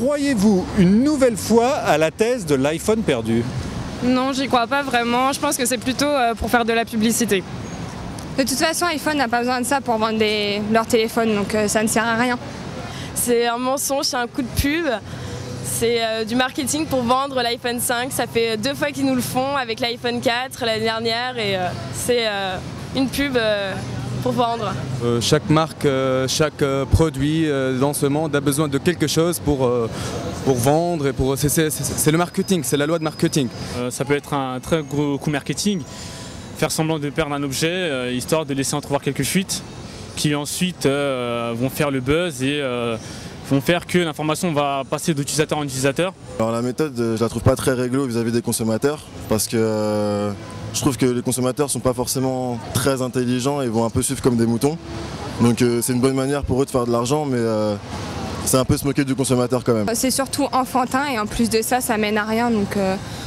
Croyez-vous une nouvelle fois à la thèse de l'iPhone perdu? Non, j'y crois pas vraiment. Je pense que c'est plutôt pour faire de la publicité. De toute façon, iPhone n'a pas besoin de ça pour vendre leur téléphone, donc ça ne sert à rien. C'est un mensonge, c'est un coup de pub. C'est du marketing pour vendre l'iPhone 5. Ça fait 2 fois qu'ils nous le font avec l'iPhone 4 l'année dernière et c'est une pub pour vendre. Chaque marque, chaque produit dans ce monde a besoin de quelque chose pour vendre. Et c'est le marketing, c'est la loi de marketing. Ça peut être un très gros coup marketing. Faire semblant de perdre un objet, histoire de laisser entrevoir quelques fuites qui ensuite vont faire le buzz et vont faire que l'information va passer d'utilisateur en utilisateur. Alors la méthode, je la trouve pas très réglo vis-à-vis des consommateurs parce que je trouve que les consommateurs sont pas forcément très intelligents et vont un peu suivre comme des moutons. Donc c'est une bonne manière pour eux de faire de l'argent, mais c'est un peu se moquer du consommateur quand même. C'est surtout enfantin et en plus de ça, ça mène à rien, donc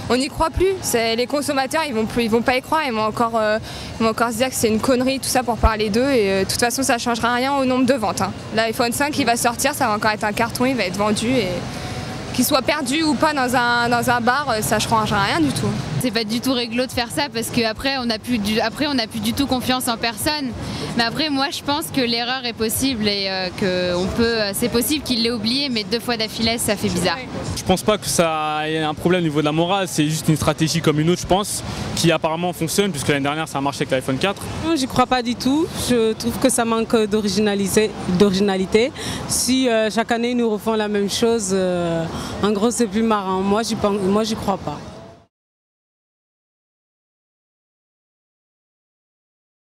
on n'y croit plus. Les consommateurs, ils vont pas y croire, ils vont encore se dire que c'est une connerie, tout ça pour parler d'eux, et de toute façon, ça changera rien au nombre de ventes. L'iPhone 5, il va sortir, ça va encore être un carton, il va être vendu, et qu'il soit perdu ou pas dans un bar, ça ne changera rien du tout. C'est pas du tout réglo de faire ça parce qu'après on n'a plus du tout confiance en personne. Mais après moi je pense que l'erreur est possible et c'est possible qu'il l'ait oublié, mais 2 fois d'affilée ça fait bizarre. Je pense pas que ça ait un problème au niveau de la morale, c'est juste une stratégie comme une autre je pense, qui apparemment fonctionne puisque l'année dernière ça a marché avec l'iPhone 4. Non, j'y crois pas du tout. Je trouve que ça manque d'originalité. Si chaque année ils nous refont la même chose, en gros c'est plus marrant. Moi j'y crois pas.